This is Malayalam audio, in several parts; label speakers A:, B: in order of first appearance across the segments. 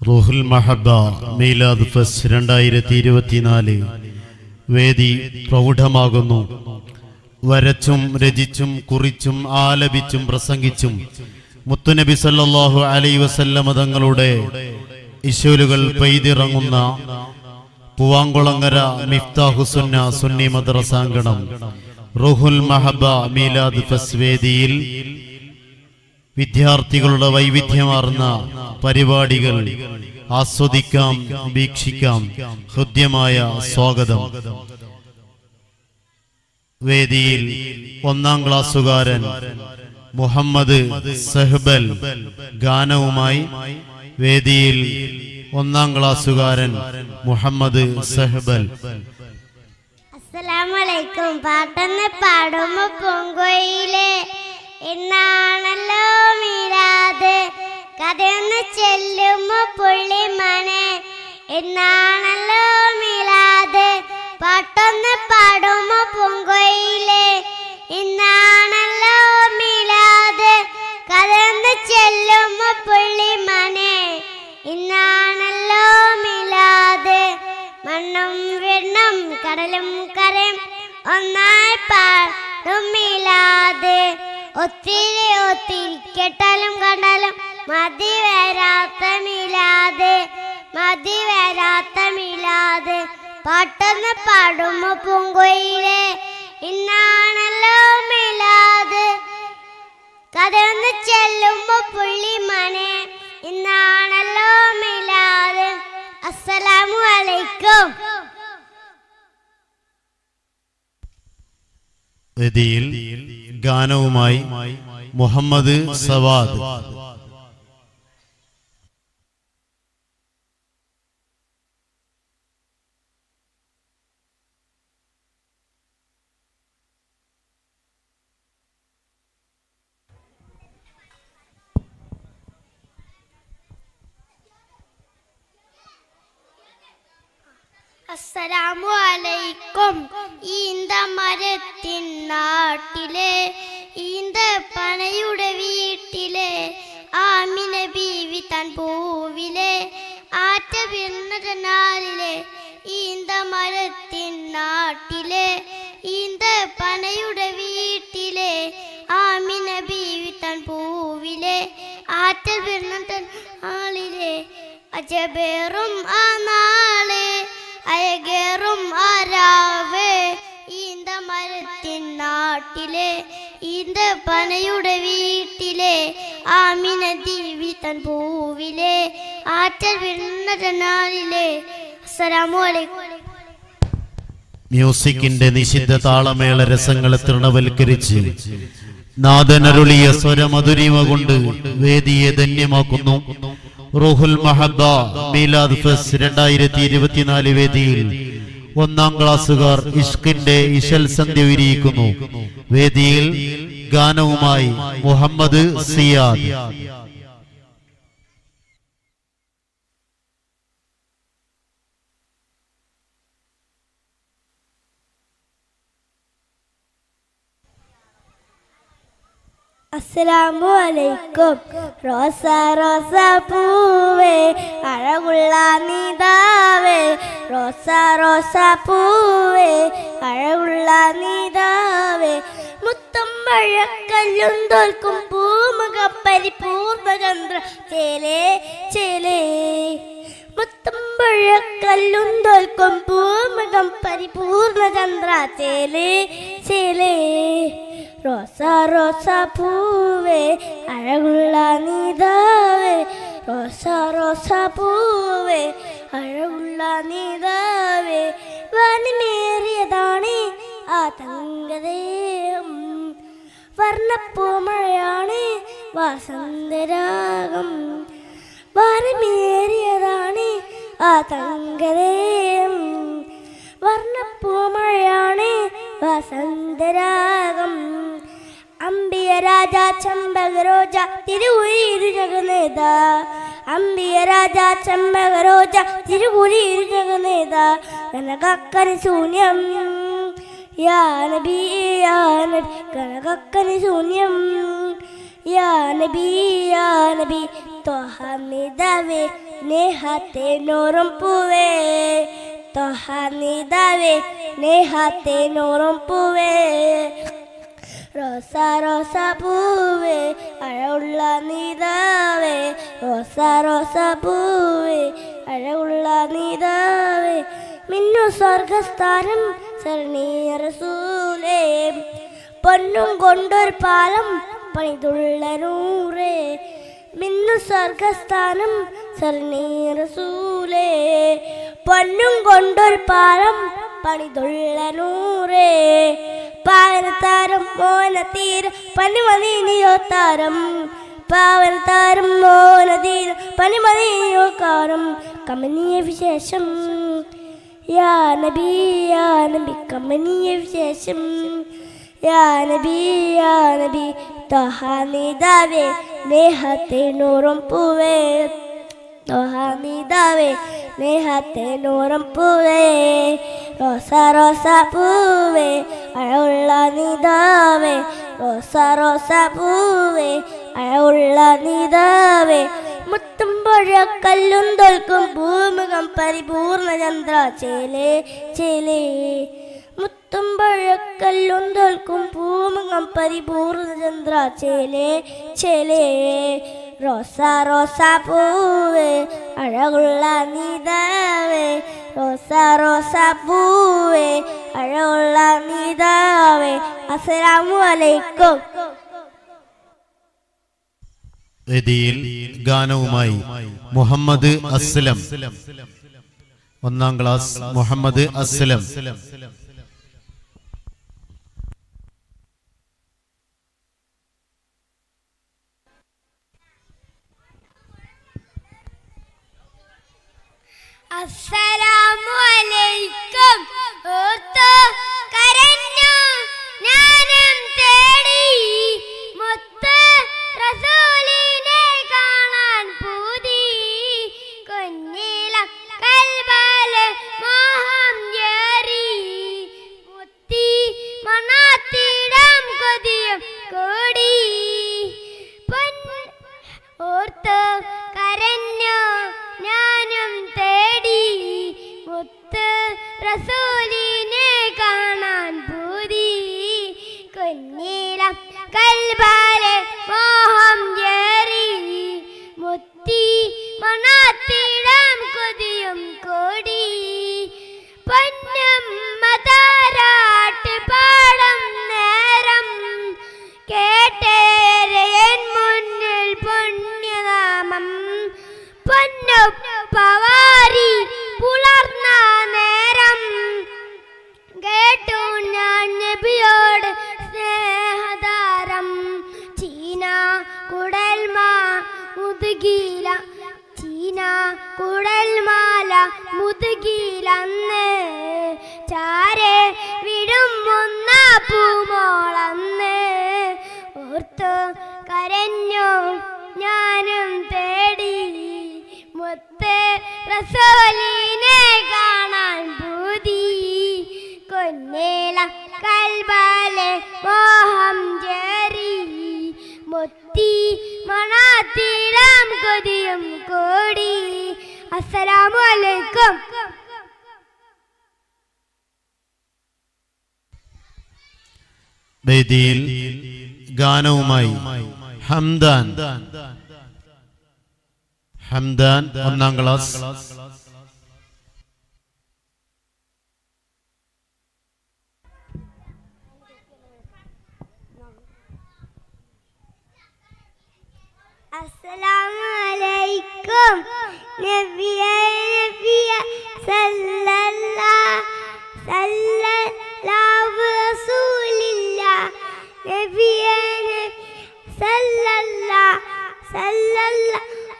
A: റൂഹുൽ മഹബ്ബ മീലാദ് ഫെസ്റ്റ് 2024 വേദി പ്രൗഢമാകുന്നു. വരച്ചും രചിച്ചും കുറിച്ചും ആലപിച്ചും പ്രസംഗിച്ചും മുത്തുനബി സല്ലല്ലാഹു അലൈഹി വസല്ലമ തങ്ങളുടെ ഇശലുകൾ പെയ്തിറങ്ങുന്ന പൂവാങ്കുളങ്ങര മിഫ്താഹുസുന്ന സുന്നി മദ്രസാങ്കണം റൂഹുൽ മഹബ്ബ മീലാദ് ഫെസ്റ്റ് വേദിയിൽ വിദ്യാർത്ഥികളുടെ വൈവിധ്യമാർന്ന പരിപാടികൾ ആസ്വദിക്കാം, വീക്ഷിക്കാം. ഹൃദ്യമായ സ്വാഗതം. വേദിയിൽ 1ാം ക്ലാസ്സുകാരൻ മുഹമ്മദ് സഹബൽ ഗാനവുമായി. വേദിയിൽ 1ാം ക്ലാസ്സുകാരൻ മുഹമ്മദ് സഹബൽ.
B: അസ്സലാമു അലൈക്കും. പാട്ടെന്ന് പാടുമ്പോ പൂങ്കൊയിലെ എന്നാണല്ലോ മീലാദ്, കഥയൊന്ന് ചെല്ലുമ്പോ പുള്ളിമനെ എന്നാണല്ലോ മീലാദ്. പാട്ടൊന്ന് പാടുമ്പോ പൂങ്കൊയിലെ എന്നാണല്ലോ മീലാദ്, കഥയൊന്ന് ചെല്ലുമ്പോ പുള്ളിമനെ ഇന്നാണല്ലോ മീലാദ്. മണ്ണും വെണ്ണും കടലും കരയും ഒന്നായി പാടും മീലാദ്. ഒത്തിരി ഒത്തിരി കേട്ടാലും കണ്ടാലും മതി വരാത്ത മീലാദ്, മതി വരാത്ത മീലാദ്. പാട്ടൊന്ന് പാടുമ്പോ പൂങ്കൊയിലെ ഇന്നാണല്ലോ മീലാദ്, കഥയൊന്ന് ചെല്ലുമ്പോ പുള്ളിമനെ ഇന്നാണല്ലോ മീലാദ്. അസ്സലാമു അലൈക്കും.
A: വേദിയിൽ ഗാനവുമായി മുഹമ്മദ് സവാദ്.
B: അസ്സലാമു അലൈക്കും. ഈന്തമരത്തിൻ നാട്ടിലെ ഈന്തപ്പനയുടെ വീട്ടിലെ ആമിന ബീവി തൻ പൂവിലെ ആറ്റ പിറന്നനാളിലെ ഈന്തമരത്തിൻ നാട്ടിലെ ഈന്തപ്പനയുടെ വീട്ടിലെ ആമിന ബീവി തൻ പൂവിലെ ആറ്റ പിറന്നനാളിലെ അജബേറും ആ നാളെ അയകേറും ആരാവ് ഈന്തമരത്തിൻ നാട്ടിലെ ഈന്തപ്പനയുടെ വീട്ടിലെ ആമിന ബീവി തൻ പൂവിലെ ആറ്റൽ പിറന്നനാളിലെ. അസ്സലാമു അലൈക്കും.
A: മ്യൂസിക്കിന്റെ നിഷിദ്ധ താളമേള രസങ്ങളെ തൃണവൽക്കരിച്ച് നാദനരുളിയ സ്വരമധുരിമ കൊണ്ട് വേദിയെ ധന്യമാക്കുന്നു. റൂഹുൽ മഹബ്ബ മീലാദ് ഫെസ്റ്റ് 2024 വേദിയിൽ 1ാം ക്ലാസ്സുകാർ ഇഷ്കിന്റെ ഇശൽ സന്ധ്യ വിരിയിക്കുന്നു. വേദിയിൽ ഗാനവുമായി മുഹമ്മദ് സിയാദ്.
B: അസ്സലാമു അലൈക്കും. റോസ റോസ പൂവേ അഴകുള്ള നീതാവേ, റോസ റോസ പൂവേ അഴകുള്ള നീതാവേ. മുത്തം മഴക്കല്ലും തോൽക്കും പൂമുഖം പരിപൂർണ ചന്ദ്ര ചേലേ ചേലേ. മുത്തം മഴക്കല്ലും തോൽക്കും പൂമുഖം പരിപൂർണ ചന്ദ്ര ചേലേ ചേലേ. റോസ റോസ പൂവേ അഴകുള്ള നീതാവേ, റോസ റോസ പൂവേ അഴകുള്ള നീതാവേ. വനമേറിയതാണ് ആ തങ്കദേഹം, വർണ്ണപ്പൂമഴയാണ് വസന്തരാഗം. വനമേറിയതാണ് ആ തങ്കദേഹം, വർണ്ണപ്പൂമഴയാണ് വസന്തരാഗം. അംബിയ രാജ ചമ്പകരോജ തിരുവുരിരു ജഗനേത, അംബിയ രാജ ചമ്പകരോജ തിരുവുരിരു ജഗനേത. കനകക്കനി ശൂന്യം യാ നബി യാ നബി, കനകക്കനി ശൂന്യം യാ നബി ത്വഹ നിദാവേ നേഹത്തെ നൂറും പൂവേ ത്വഹ നിദാവേ നേഹത്തെ നൂറും പൂവേ റോസ റോസ പൂവേ അഴകുള്ള നിദാവേ റോസ റോസ പൂവേ അഴകുള്ള നിദാവേ മിന്നു സ്വർഗസ്ഥാനം ശരണീയ റസൂലേ പൊന്നും കൊണ്ടൊരു പാലം പണിതുള്ള നൂറേ മിന്നു സ്വർഗസ്ഥാനം ശരണീയ റസൂലേ പൊന്നും കൊണ്ടൊരു പാലം പണിതുള്ള നൂറേ പാവനത്താരം മോനതീര പനിമതിനിയോ താരം പാവനത്താരം മോനതീര പനിമതിനിയോ കാരം കമനീയ വിശേഷം യാ നബി കമനീയ വിശേഷം യാ നബി ത്വഹ നിദാവേ നേഹത്തെ നൂറും പൂവേ ത്വഹ നിദാവേ നേഹത്തെ നൂറും പൂവേ റോസ റോസ പൂവേ അഴകുള്ള നിദാവേ റോസ റോസ പൂവേ അഴകുള്ള നിദാവേ മുത്തുമ്പുഴ കല്ലും തോൽക്കും ഭൂമുഖം പരിപൂർണ ചന്ദ്ര ചേലേ ചേലേ മുത്തുമ്പുഴ കല്ലും തോൽക്കും ഭൂമുഖം പരിപൂർണ ചന്ദ്ര ചേലേ ചേലേ റോസ റോസ പൂവേ അഴകുള്ള നിദാവേ റോസ റോസ പൂവേ അഴകുള്ള നിദാവേ അസ്സലാമു അലൈക്കും.
A: വേദിയിൽ ഗാനവുമായി മുഹമ്മദ് അസ്ലം, ഒന്നാം ക്ലാസ് മുഹമ്മദ് അസ്ലം.
B: അസ്സലാമു അലൈക്കും. ഓർത്തോ കരഞ്ഞു ഞാനും തേടി മുത്ത് റസൂലിനെ കാണാൻ പൂതി കുഞ്ഞില കൽബാലെ മോഹം ഏറി മുത്തി മണാത്തിടാം കൊതിയും കൂടി ഓർത്തോ കരഞ്ഞു ഞാനും തേടി മുത്ത് റസൂലിനെ കാണാൻ പൂതി കുഞ്ഞില കൽബാലെ മോഹം ഏറി മുത്തി മണാത്തിടാം കൊതിയും കൂടി പൊന്നും മതാരാട്ട് പാടം നേരം കേട്ടേരയൻ മുന്നിൽ പുണ്യനാമം പൊന്നുപ്പവാരി പുലർന്ന നേരം കേട്ടു ഞാൻ നബിയോട് സ്നേഹതാരം ചീന കുടൽമാല മുതുകിലന്ന് ചാരെ വിടുമുന്ന പൂമോളന്ന് ഓർത്തു കരഞ്ഞു ഞാനും തേടി മുത്ത് റസൂലിനെ കാണാൻ പൂതി കൊന്നേല കൽബാലെ മോഹം ജേറി മുത്തി മണാത്തിടാം കൊതിയും കൂടി. അസ്സലാമു അലൈക്കും.
A: വേദിയിൽ ഗാനവുമായി ഹംദാൻ, ഒന്നാം ക്ലാസ്.
B: അസ്സലാമു അലൈക്കും. നബിയേ സല്ലല്ലാഹു റസൂലില്ലാഹ് നബിയേ സല്ലല്ലാഹു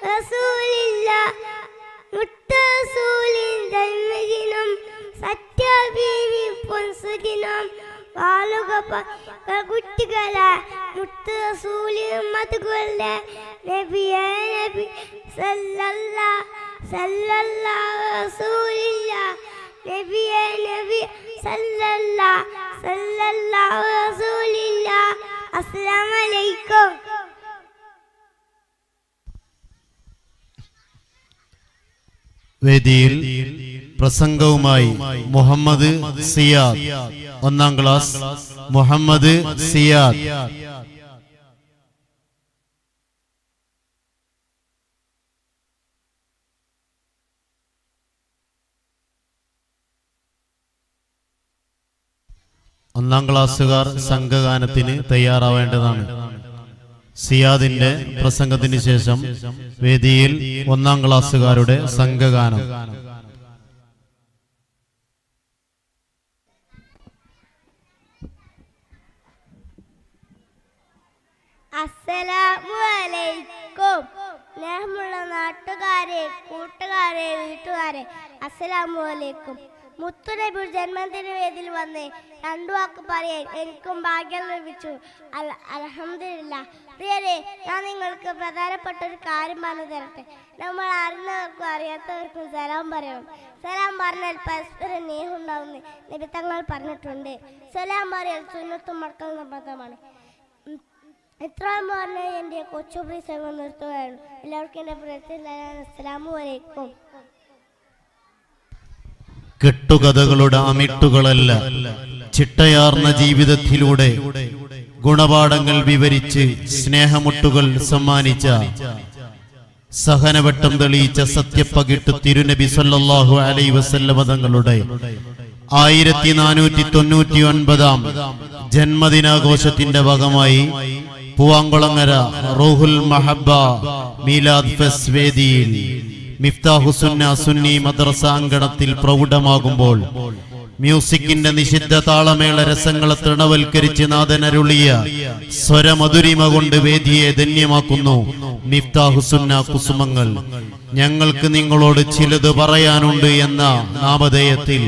B: റസൂലില്ലാഹ് മുത്തറസൂലിൻ ജന്മദിനം സത്യബീവി പൊൻസുദിനം വാലുക കുട്ടികളെ മുത്തറസൂലി മതുകളെ നബിയേ സല്ലല്ലാഹു റസൂലില്ലാഹ് നബിയേ സല്ലല്ലാഹു റസൂലില്ലാഹ്. അസ്സലാമു അലൈക്കും.
A: വേദിയിൽ പ്രസംഗവുമായി മുഹമ്മദ് സിയാദ്, 1-ാം ക്ലാസ്. മുഹമ്മദ് സിയാദ്. ഒന്നാം ക്ലാസ്സുകാർ സംഘഗാനത്തിന് തയ്യാറാവേണ്ടതാണ്. സിയാദിന്റെ പ്രസംഗത്തിന് ശേഷം വേദിയിൽ 1-ാം ക്ലാസ്സുകാരുടെ സംഘഗാനം.
B: അസ്സലാമു അലൈക്കും. സ്നേഹമുള്ള നാട്ടുകാരെ, കൂട്ടുകാരെ, വീട്ടുകാരെ, അസ്സലാമു അലൈക്കും. മുത്തുനബി ജന്മദിന വേദിയിൽ വന്ന് 2 വാക്ക് പറയാൻ എനിക്കും ഭാഗ്യം ലഭിച്ചു. അൽഹംദുലില്ലാ. പ്രിയരെ, ഞാൻ നിങ്ങൾക്ക് പ്രധാനപ്പെട്ട ഒരു കാര്യം പറഞ്ഞു തരട്ടെ. നമ്മൾ അറിഞ്ഞവർക്കും അറിയാത്തവർക്കും സലാം പറയണം. സലാം പറഞ്ഞാൽ പരസ്പരം സ്നേഹം ഉണ്ടാവുന്ന നബി തങ്ങൾ പറഞ്ഞിട്ടുണ്ട്. സലാം പറയൽ സുന്നത്തും മക്കൾ നിർബന്ധമാണ്. ഇത്രയും പറഞ്ഞ് എൻ്റെ കൊച്ചു പ്രസംഗം നിർത്തുകയാണ്. എല്ലാവർക്കും എൻ്റെ പ്രത്യേക അസ്സലാമു അലൈക്കും.
A: കെട്ടുകഥകളുടെ അമിട്ടുകളല്ല, ചിട്ടയാർന്ന ജീവിതത്തിലൂടെ ഗുണപാഠങ്ങൾ വിവരിച്ച് സ്നേഹമുട്ടുകൾ സമ്മാനിച്ച, സഹനവട്ടം തെളിയിച്ച സത്യപ്പകിട്ട് തിരുനബി സല്ലല്ലാഹു അലൈഹി വസല്ലം തങ്ങളുടെ 1499-ാം ജന്മദിനാഘോഷത്തിന്റെ ഭാഗമായി പൂവാങ്കുളങ്ങര റൂഹുൽ മഹബ്ബ മീലാദ് ഫെസ്റ്റ് വേദിയിൽ മിഫ്താഹുസുന്ന സുന്നി മദ്രസ അങ്കണത്തിൽ പ്രൗഢമാകുമ്പോൾ മ്യൂസിക്കിന്റെ നിഷിദ്ധ താളമേള രസങ്ങളെ തൃണവൽക്കരിച്ച് നാഥനരുളിയ സ്വരമധുരിമ കൊണ്ട് വേദിയെ ധന്യമാക്കുന്നു മിഫ്താഹുസുന്ന കുസുമങ്ങൾ. ഞങ്ങൾക്ക് നിങ്ങളോട് ചിലത് പറയാനുണ്ട് എന്ന നാമധേയത്തിൽ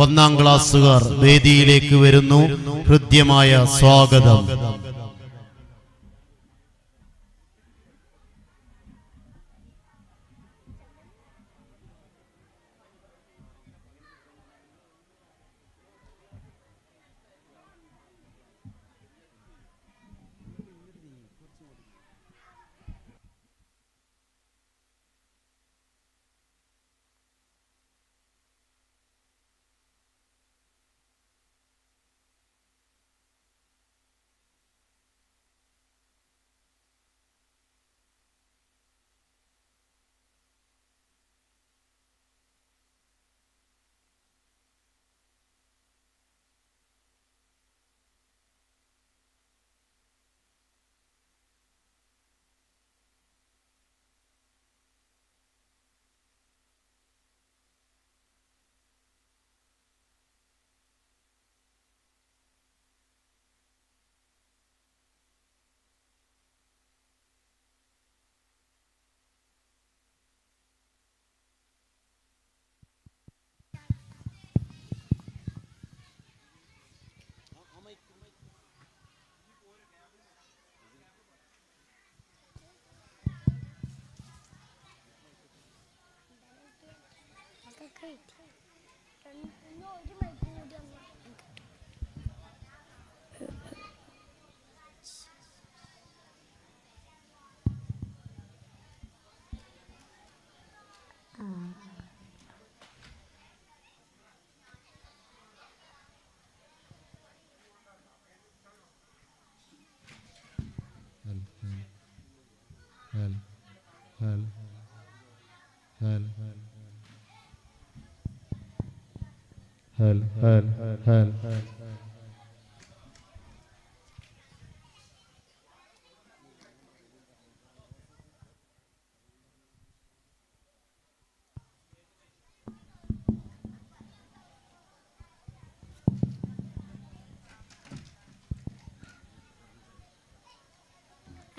A: 1-ാം ക്ലാസ്സുകാർ വേദിയിലേക്ക് വരുന്നു. ഹൃദ്യമായ സ്വാഗതം.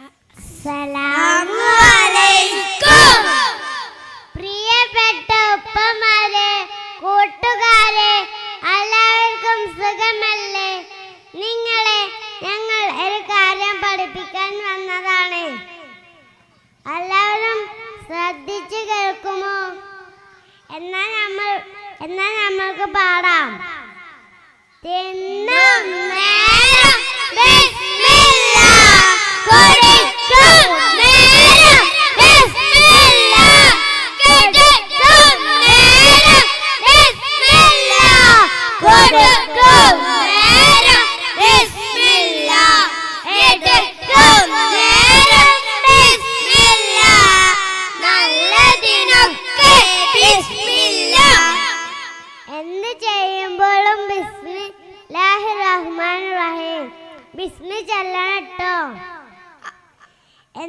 B: അസ്സലാമു അലൈക്കും. പ്രിയപ്പെട്ട ഉപ്പമാരെ, കൂട്ടുകാരെ, എല്ലാവർക്കും സുഖമല്ലേ? നിങ്ങളെ ഞങ്ങൾ ഒരു കാര്യം പഠിപ്പിക്കാൻ വന്നതാണ്. എല്ലാവരും ശ്രദ്ധിച്ചു കേൾക്കുമോ? എന്നാൽ നമ്മൾക്ക് പാടാം. തിന്നും നേരം ബിസ്മില്ലാഹ്, കുടിക്കും നേരം ബിസ്മില്ലാഹ്, കിടക്കും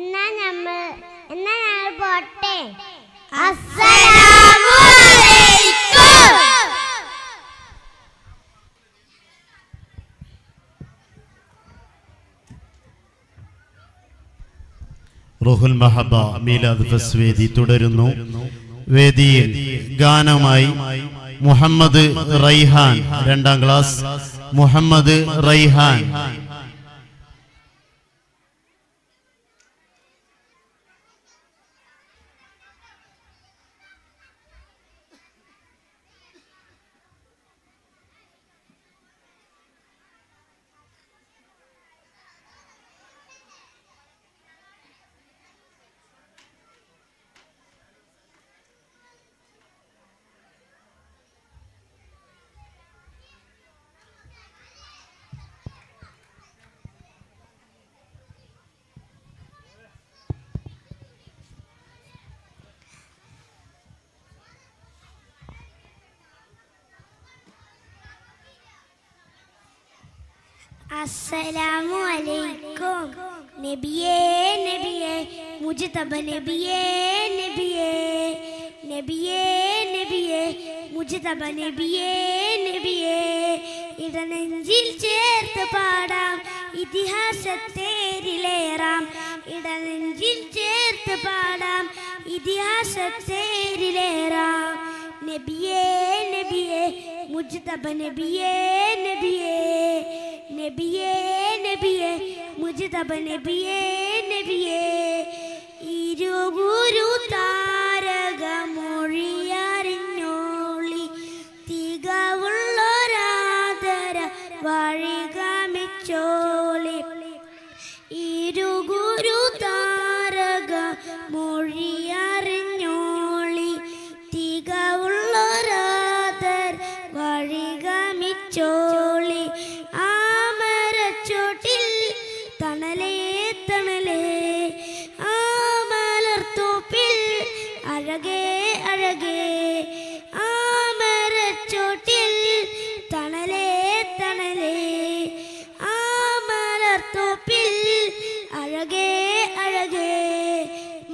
B: എന്നാ ഞങ്ങൾ പോട്ടെ. അസ്സലാമു അലൈക്കും.
A: റൂഹുൽ മഹബ മീലാദ് ഫെസ്റ്റ് വേദി തുടരുന്നു. വേദിയിൽ ഗാനമായി മുഹമ്മദ് റൈഹാൻ, 2ാം ക്ലാസ്. മുഹമ്മദ് റൈഹാൻ.
B: അസ്സലാമു അലൈക്കും. നബിയേ നബിയേ മുജ്തബ നബിയേ നബിയേ നബിയേ നബിയേ മുജ്തബ നബിയേ നബിയേ. ഇടനെഞ്ചിൽ ചേർത്ത് പാടാം ഇതിഹാസത്തേരിലേറാം. ഇടനെഞ്ചിൽ ചേർത്ത് പാടാം ഇതിഹാസത്തേരിലേറാം. നബിയേ നബിയേ മുജ്തബ നബിയേ നബിയേ നബിയേ നബിയേ മുജ്തബ നബിയേ നബിയേ. ഇരുഗുരു താരകമൊഴിയറിഞ്ഞോളി തികവുള്ളൊരാദര വഴികാമിച്ചോളി. ഇരുഗുരു താരകമൊഴിയറിഞ്ഞോളി തികവുള്ളൊരാദര വഴികാമിച്ചോളി. തണലേ തണലേ ആ മലർത്തോപ്പിൽ അഴകേ അഴകേ. ആ മരച്ചോട്ടിൽ തണലേ തണലേ ആ മലർത്തോപ്പിൽ അഴകേ അഴകേ.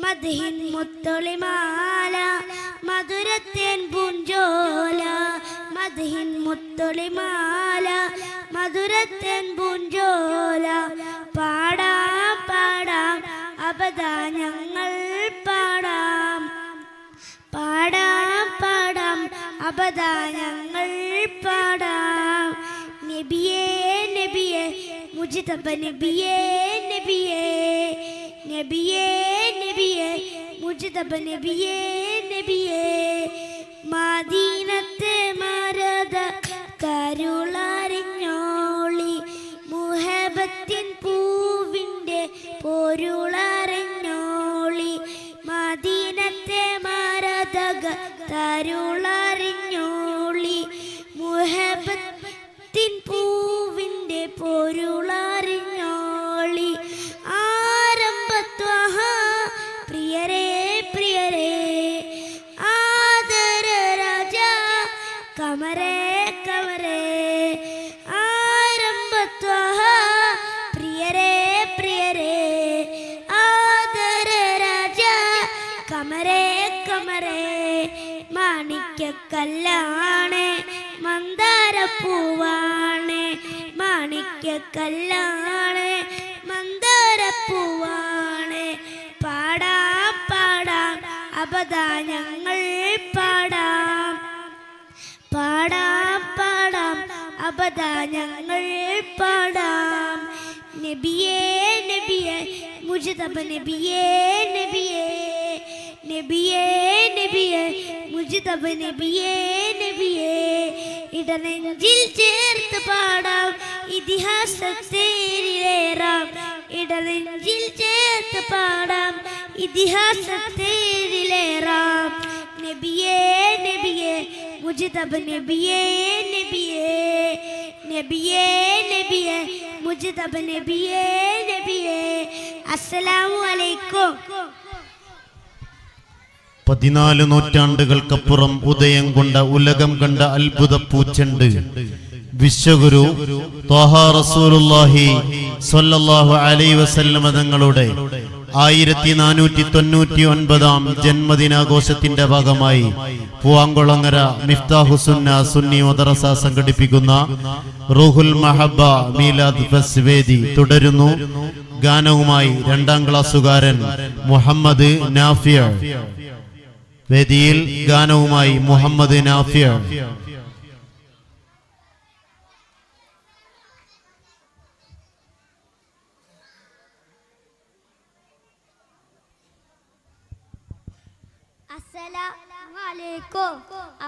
B: മദ്ഹിൻ മുത്തൊളിമാല മധുരത്തേൻ പൂഞ്ചോല. മദ്ഹിൻ മുത്തൊളിമാല മധുരത്തേൻ പൂഞ്ചോല. പാടാം പാടാം അബദാ ഞങ്ങൾ പാടാം. പാടാം പാടാം അബദാ ഞങ്ങൾ പാടാം. നബിയേ നബിയേ മുജ്തബ നബിയേ നബിയേ നബിയേ നബിയേ മുജ്തബ നബിയേ നബിയേ. മദീനത്തെ മരദ കരുളറിഞ്ഞോളി മുഹബത്തിൻ പൂവിൻ്റെ പൊരുളറിഞ്ഞോളി. മദീനത്തെ മരദക കരുളറിഞ്ഞോളി മുഹബത്തിൻ പൂവിൻ്റെ പൊരുളറിഞ്ഞോളി. ആരംഭത്വഹ പ്രിയരേ പ്രിയരേ ആദര രാജ കമരേ കമരേ. ആരംഭത്വഹ പ്രിയരേ പ്രിയരേ ആദര രാജ കമരേ കമരേ. മാണിക്യക്കല്ലാണ് മന്ദാരപ്പൂവാണ്. മാണിക്യക്കല്ലാണ് മന്ദാരപ്പൂവാണ്. പാടാം പാടാം അബദാ ഞങ്ങൾ പാടാം. പാടാം പാടാം അബദാ ഞങ്ങൾ പാടാം. നബിയേ നബിയേ മുജ്തബ നബിയേ നബിയേ നബിയേ നബിയേ മുജ്തബ നബിയേ നബിയേ. ഇടനെഞ്ചിൽ ചേർത്ത് പാടാം ഇതിഹാസത്തേരിലേറാം. ഇടനെഞ്ചിൽ ചേർത്ത് പാടാം ഇതിഹാസത്തേരിലേറാം. നബിയേ നബിയേ മുജ്തബ നബിയേ നബിയേ നബിയേ നബിയേ മുജ്തബ നബിയേ നബിയേ. അസ്സലാമു അലൈക്കും.
A: 14 നൂറ്റാണ്ടുകൾക്കപ്പുറം ഉദയം കൊണ്ട ഉലകം കണ്ട അത്ഭുത പൂച്ചെണ്ട് വിശ്വഗുരു ത്വാഹ റസൂലുള്ളാഹി സ്വല്ലല്ലാഹു അലൈഹി വസല്ലം തങ്ങളുടെ 1499 ജന്മദിനാഘോഷത്തിന്റെ ഭാഗമായി പൂവാങ്കുളങ്ങര മിഫ്താഹുസുന്ന സുന്നി മദ്രസ സംഘടിപ്പിക്കുന്ന റൂഹുൽ മഹബ്ബ മീലാദ് ഫെസ്റ്റ് വേദി തുടരുന്നു. ഗാനവുമായി 2ാം ക്ലാസ്സുകാരൻ മുഹമ്മദ് നാഫിയ. വേദിയിൽ ഗാനവുമായി മുഹമ്മദ് നാഫിയ.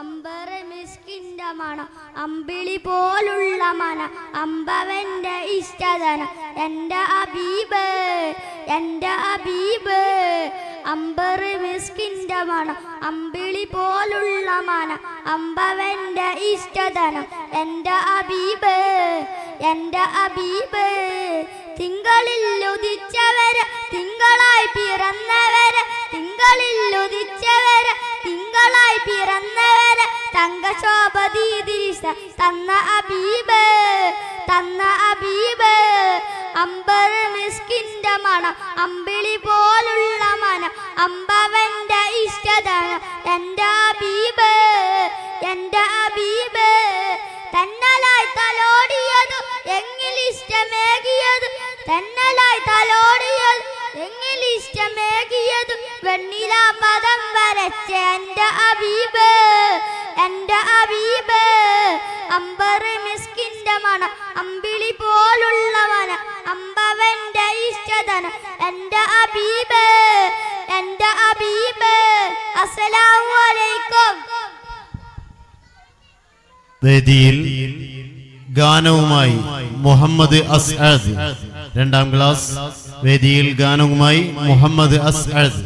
B: അമ്പറ് മിസ്കിന്റെ മണം അമ്പിളി പോലുള്ള മന അമ്പവന്റെ ഇഷ്ടധന എൻ്റെ അബീബ് എൻ്റെ അബീബ് അമ്പറ് മിസ്കിന്റെ മണം അമ്പിളി പോലുള്ള മന അമ്പവന്റെ ഇഷ്ടധന എൻ്റെ അബീബ് എൻ്റെ അബീബ് തിങ്കളിൽ ഉദിച്ചവര് തിങ്കളായി പിറന്നവര് തിങ്കളിൽ ഉദിച്ചവര് തിങ്കളായി പിറന്നവര് തങ്കശോഭദീദിശ തന്ന അബീബ് തന്ന അബീബ് അമ്പറ് മിസ്കിന്റെ മണം അമ്പിളി പോലുള്ള മന അമ്പവന്റെ ഇഷ്ടധന എൻ്റെ അബീബ് എൻ്റെ അബീബ് തന്നലായി തലോടിയത് എങ്ങിലിഷ്ടമേകിയത് തന്നലായി തലോടിയത് എങ്ങിലിഷ്ടമേകിയത് വെണ്ണില പദം വരച്ച എൻ്റെ അബീബ് എൻ്റെ അബീബ് അമ്പറ് മിസ്കിന്റെ മണം അമ്പിളി പോലുള്ള മന അമ്പവന്റെ ഇഷ്ടധന എൻ്റെ അബീബ് എൻ്റെ അബീബ്. അസ്സലാമു അലൈക്കും.
A: വേദിയിൽ ഗാനവുമായി മുഹമ്മദ് അസ്അദ് 2ാം ക്ലാസ്. വേദിയിൽ ഗാനവുമായി മുഹമ്മദ് അസ്അദ്.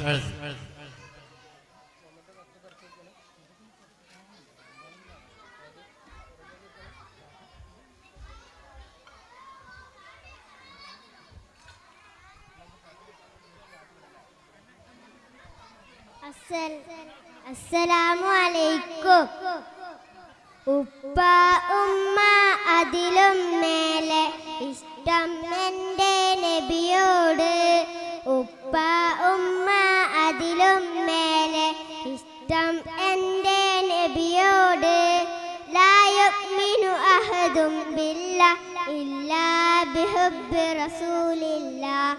B: അസ്സലാമു അലൈക്കും. ഉപ്പ ഉമ്മ അതിലും മേലെ ഇഷ്ടം എൻ്റെ നബിയോട്. ഉപ്പ ഉമ്മ അതിലും മേലെ ഇഷ്ടം എൻ്റെ നബിയോട്. ലാ യുഅ്മിനു അഹദും ബില്ലാഹി ഇല്ലാ ബിഹുബ്ബി റസൂലില്ലാഹ്.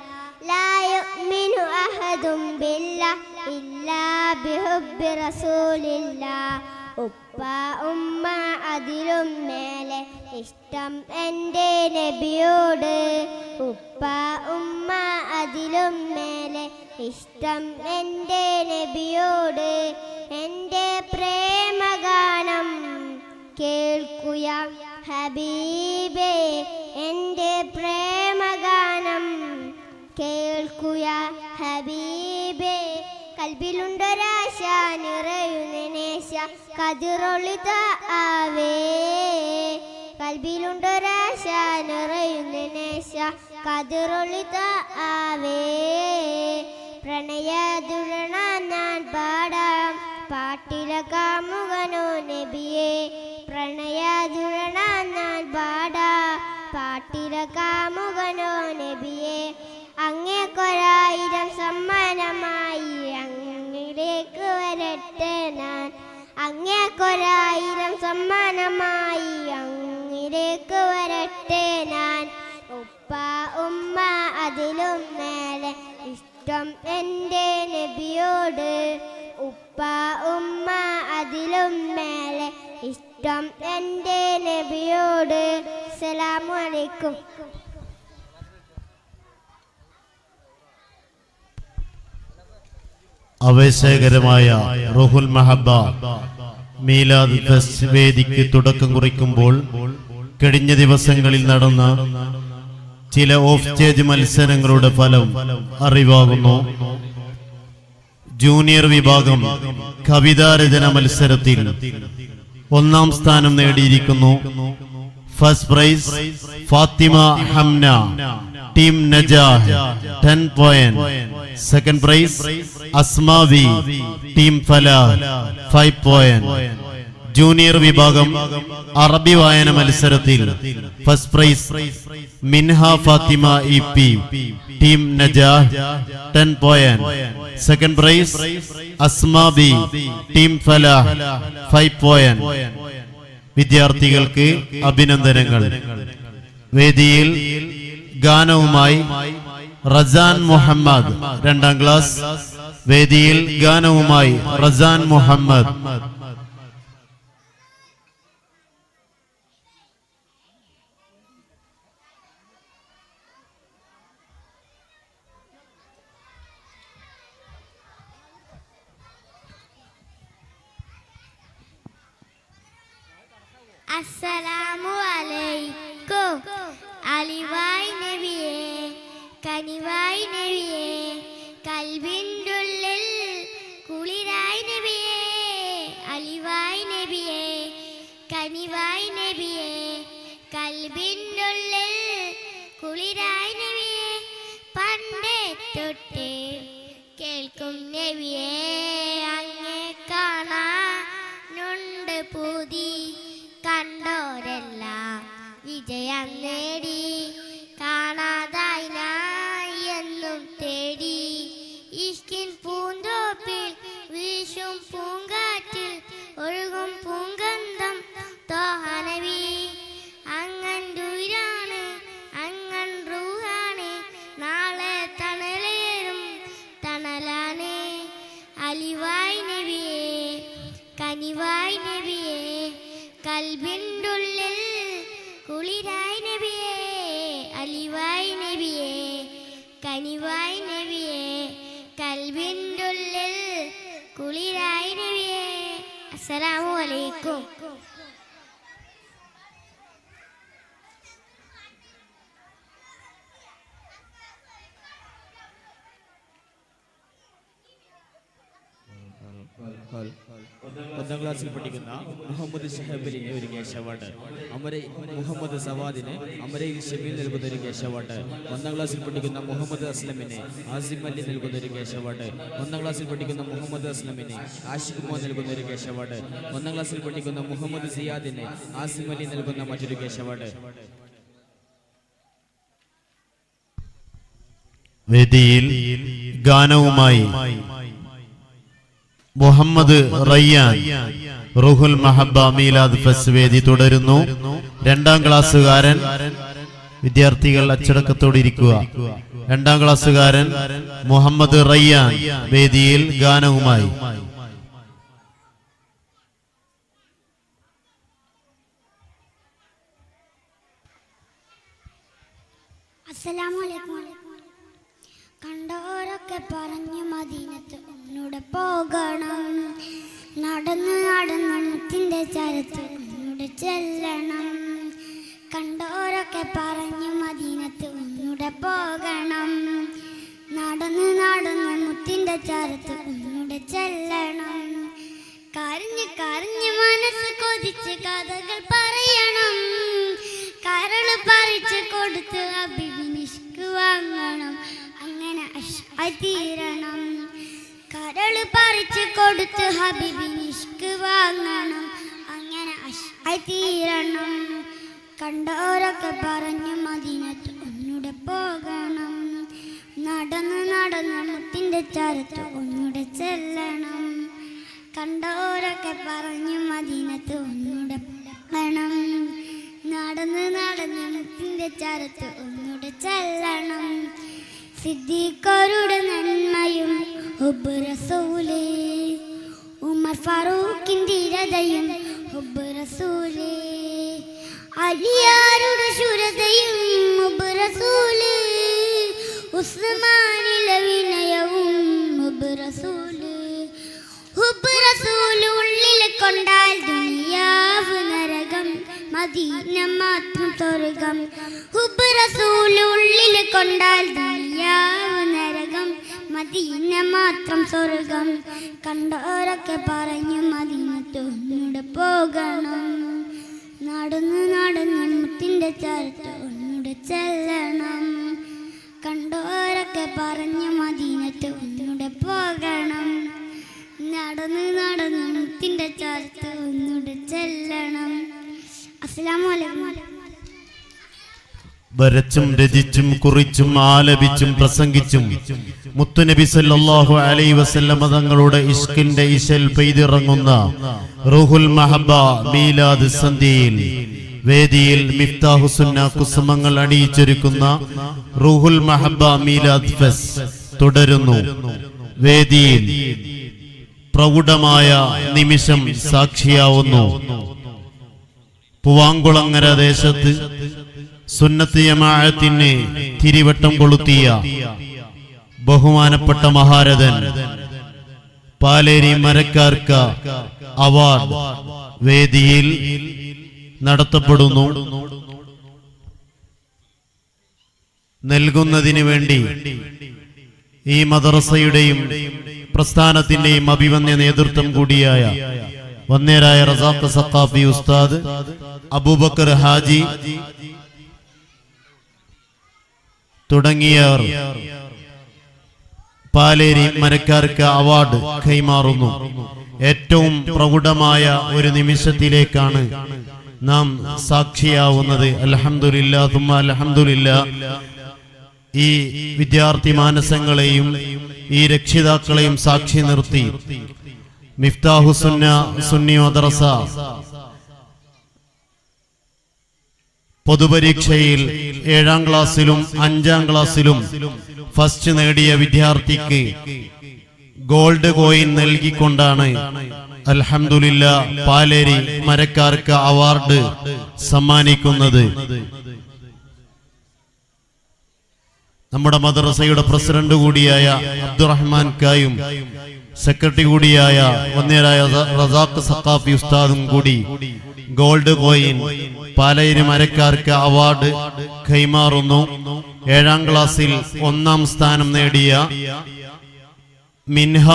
B: ലാ യുഅ്മിനു അഹദും ബില്ലാഹി ഇല്ലാ ബിഹുബ്ബി റസൂലില്ലാഹ്. ഉപ്പ ഉമ്മ അതിലും മേലെ ഇഷ്ടം എൻ്റെ നബിയോട്. ഉപ്പ ഉമ്മ അതിലും മേലെ ഇഷ്ടം എൻ്റെ നബിയോട്. എൻ്റെ പ്രേമഗാനം കേൾക്കുക ഹബീബേ. എൻ്റെ പ്രേമഗാനം കേൾക്കുക ഹബീബേ. കൽബിലുണ്ടൊരാശ നിറയുന്നേശ കതിരൊളിത ആവേ. കൽബിലുണ്ടൊരാശ നിറയുന്നേശ കതിരൊളിത ആവേ. പ്രണയദുരണ ഞാൻ പാടാം പാട്ടിലെ കാമുകനോ നബിയേ. പ്രണയദുരണ ഞാൻ പാടാം പാട്ടിലെ കാമുകനോ നബിയേ. അങ്ങേക്കൊരായിരം സമ്മാനമായി അങ്ങിലേക്ക് വരട്ടെ ഞാൻ. അങ്ങേക്കൊരായിരം സമ്മാനമായി അങ്ങിലേക്ക് വരട്ടെ ഞാൻ. ഉപ്പ ഉമ്മ അതിലും മേലെ ഇഷ്ടം എൻ്റെ നബിയോട്. ഉപ്പ ഉമ്മ അതിലും മേലെ ഇഷ്ടം എൻ്റെ നബിയോട്. അസ്സലാമു അലൈക്കും.
A: ആവേശകരമായ റൂഹുൽ മഹബ്ബ മീലാദ് ഫെസ്റ്റ് വേദിക്ക് തുടക്കം കുറിക്കുമ്പോൾ കഴിഞ്ഞ ദിവസങ്ങളിൽ നടന്ന ചില ഓഫ് സ്റ്റേജ് മത്സരങ്ങളുടെ ഫലം അറിവാകുന്നു. ജൂനിയർ വിഭാഗം കവിതാരചന മത്സരത്തിൽ 1ാം സ്ഥാനം നേടിയിരിക്കുന്നു. First prize Fathima Hamna team Najah 10 point. Second prize Asmavi team Falah 5 point. Junior വിഭാഗം അറബി വായന മത്സരത്തിൽ first prize Minha Fathima EP team Najah 10 point. Second prize Asma B team Falah 5 point. വിദ്യാർത്ഥികൾക്ക് അഭിനന്ദനങ്ങൾ. വേദിയിൽ ഗാനവുമായി റസാൻ മുഹമ്മദ് 2ാം ക്ലാസ്. വേദിയിൽ ഗാനവുമായി റസാൻ മുഹമ്മദ്.
B: അസ്സലാമു അലൈക്കും. അലിവായ് നബിയേ, കനിവായ് നബിയേ, കൽബിൻ്റെ ഉള്ളിൽ കുളിരായ് നബിയേ. അലിവായ് നബിയേ, കനിവായ് നബിയേ, കൽബിൻ്റെ ഉള്ളിൽ കുളിരായ് നബിയേ. പണ്ടേ തൊട്ട് കേൾക്കും നബിയേ, അങ്ങേ കാണാനുണ്ട് പൂതി. കണ്ടോരെല്ലാം വിജയം നേടി, കാണാതായി നായി എന്നും തേടി. ഇഷ്കിൻ പൂന്തോപ്പിൽ വീശും പൂങ്കാറ്റിൽ ഒഴുകും പൂങ്കന്ധം ത്വാഹ നബി. അങ്ങൻ ദൂരാണ്, അങ്ങൻ റൂഹാണ്, നാളെ തണലേറും തണലാണ്. അലിവായ് നബിയേ, കനിവായ് നബിയേ, കൽബിൻ്റെ ഉള്ളിൽ കുളിരായ് നബിയേ. അലിവായ് നബിയേ, കനിവായ് നബിയേ, കൽബിൻ്റെ ഉള്ളിൽ കുളിരായ് നബിയേ. അസ്സലാമു അലൈക്കും.
C: ഒന്നാം ക്ലാസ്സിൽ പഠിക്കുന്ന മുഹമ്മദ് ഷഹബലിന് ഒരു ക്യാഷ് അവാർഡ്. മുഹമ്മദ് സവാദിന് അമരയിൽ ഷമീൽ നൽകുന്ന ഒരു ക്യാഷ് അവാർഡ്. ഒന്നാം ക്ലാസ്സിൽ പഠിക്കുന്ന മുഹമ്മദ് അസ്ലമിന് ആസിം അലി നൽകുന്ന ഒരു ക്യാഷ് അവാർഡ്. ഒന്നാം ക്ലാസ്സിൽ പഠിക്കുന്ന മുഹമ്മദ് അസ്ലമിന് ആഷിഖ് മോ നൽകുന്ന ഒരു ക്യാഷ് അവാർഡ്. ഒന്നാം ക്ലാസ്സിൽ പഠിക്കുന്ന മുഹമ്മദ് സിയാദിന് ആസിം അലി നൽകുന്ന മറ്റൊരു ക്യാഷ് അവാർഡ്.
A: വേദിയിൽ ഗാനവുമായി മുഹമ്മദ് റയ്യാൻ റുഹുൽ മഹബ്ബ മീലാദ് ഫെസ്റ്റ് വേദി തുടരുന്നു. 2ാം ക്ലാസ്സുകാരൻ. വിദ്യാർത്ഥികൾ അച്ചടക്കത്തോടെ ഇരിക്കുക. 2ാം ക്ലാസ്സുകാരൻ മുഹമ്മദ് റയ്യാൻ വേദിയിൽ ഗാനവുമായി.
B: അസ്സലാമു അലൈക്കും. കണ്ടോരൊക്കെ പറഞ്ഞു മദീനത്ത് ഒന്നൂടെ പോകണം, നടന്ന് നടന്ന് മുത്തിന്റെ ചരത്ത് ഒന്നൂടെ ചെല്ലണം. കണ്ടോരൊക്കെ പറഞ്ഞു മദീനത്ത് ഒന്നൂടെ പോകണം, നടന്ന് നടന്ന് മുത്തിന്റെ ചരത്ത് ഒന്നൂടെ ചെല്ലണം. കരഞ്ഞ് കരഞ്ഞ് മനസ്സ് കൊതിച്ച് കഥകൾ പറയണം, കരള് പറിച്ച് കൊടുത്ത് അഭിനിഷ്ക് വാങ്ങണം. അങ്ങനെ തീരണം, കരള് പറിച്ച് കൊടുത്ത് ഹബീബിനിഷ്ക് വാങ്ങണം. അങ്ങനെ തീരണം. കണ്ടോരൊക്കെ പറഞ്ഞു മദീനത്ത് ഒന്നൂടെ പോകണം, നടന്ന് നടന്ന് മുത്തിന്റെ ചരത്ത് ഒന്നൂടെ ചെല്ലണം. കണ്ടോരൊക്കെ പറഞ്ഞു മദീനത്ത് ഒന്നൂടെ പോകണം, നടന്ന് നടന്ന് മുത്തിന്റെ ചരത്ത് ഒന്നൂടെ ചെല്ലണം. സിദ്ദീഖരുടെ നന്മയും ഹുബ്ബ് റസൂലേ, ഉമർ ഫാറൂഖിന്റെ ധീരതയും ഹുബ്ബ് റസൂലേ, അലിയാരുടെ ശൂരതയും ഹുബ്ബ് റസൂലേ, ഉസ്മാനിലെ വിനയവും ഹുബ്ബ് റസൂലേ. ഹുബ്ബ് റസൂൽ ഉള്ളിൽ കൊണ്ടാൽ ദുനിയാവ് നരകം, മദീന മാത്രം സ്വർഗം. ഹുബ്ബ് റസൂൽ ഉള്ളിൽ കൊണ്ടാൽ ദുനിയാവ് നരകം, മദീന മാത്രം സ്വർഗം. കണ്ടോരൊക്കെ പറഞ്ഞു മദീനത്ത് ഒന്നൂടെ പോകണം, നടന്ന് നടന്ന് മുത്തിന്റെ ചരത്ത് ഒന്നൂടെ ചെല്ലണം. കണ്ടോരൊക്കെ പറഞ്ഞു മദീനത്ത് ഒന്നൂടെ പോകണം,
D: നടന്ന് നടന്ന് മുത്തിന്റെ ചാർത്ത് ഒന്നുടെ ചെല്ലണം. അസ്സലാമു അലൈക്കും.
A: വരച്ചും രചിച്ചും കുറിച്ചും ആലപിച്ചും പ്രസംഗിച്ചും മുത്തുനബി സല്ലല്ലാഹു അലൈഹി വസല്ലം തങ്ങളുടെ ഇഷ്കിന്റെ ഇശൽ പെയ്തിറങ്ങുന്ന റൂഹുൽ മഹബ്ബ മീലാദ് സന്ധ്യയിൽ വേദിയിൽ മിഫ്താഹു സുന്ന കുസുമങ്ങൾ അണിയിച്ചൊരുക്കുന്ന റൂഹുൽ മഹബ്ബ മീലാദ് ഫെസ് തുടരുന്നു. വേദിയിൽ പ്രൗഢമായ നിമിഷം സാക്ഷിയാവുന്നു. പൂവാങ്കുളങ്ങര ദേശത്ത് സുന്നത്ത് ജമാഅത്തിന് തിരിവട്ടം കൊളുത്തിയ ബഹുമാനപ്പെട്ട മഹാരഥൻ പാലേരി മരക്കാർക്ക അവാർഡ് വേദിയിൽ നടത്തപ്പെടുന്നു. നൽകുന്നതിന് വേണ്ടി ഈ മദ്രസയുടെയും പ്രസ്ഥാനത്തിന്റെയും അഭിമന്യ നേതൃത്വം കൂടിയായ വന്നേരായ റസാഖ് സഖാഫി ഉസ്താദ്, അബൂബക്കർ ഹാജി തുടങ്ങിയവർ പാലേരി മരക്കാർക്ക് അവാർഡ് കൈമാറുന്നു. ഏറ്റവും പ്രൗഢമായ ഒരു നിമിഷത്തിലേക്കാണ് നാം സാക്ഷിയാവുന്നത്. അൽഹംദുലില്ലാ തുമ്മ അൽഹംദുലില്ലാ. ഈ വിദ്യാർത്ഥി മാനസങ്ങളെയും ഈ രക്ഷിതാക്കളെയും സാക്ഷി നിർത്തി മിഫ്താഹു സുന്ന സുന്നി മദ്രസ പൊതുപരീക്ഷയിൽ 7ാം ക്ലാസ്സിലും 5ാം ക്ലാസ്സിലും ഫസ്റ്റ് നേടിയ വിദ്യാർത്ഥിക്ക് ഗോൾഡ് കോയിൻ നൽകിക്കൊണ്ടാണ് അൽഹംദുലില്ലാ പാലേരി മരക്കാർക്ക് അവാർഡ് സമ്മാനിക്കുന്നത്. നമ്മുടെ മദ്രസയുടെ പ്രസിഡന്റ് കൂടിയായ അബ്ദുറഹ്മാൻ കായും സെക്രട്ടറി കൂടിയായ വന്യരായ റസാഖ് സഖാഫി ഉസ്താദും കൂടി ഗോൾഡ് കോയിൻ പാലേരി മരക്കാർക്ക് അവാർഡ് കൈമാറുന്നു. 7ാം ക്ലാസ്സിൽ 1ാം സ്ഥാനം നേടിയ മിൻഹ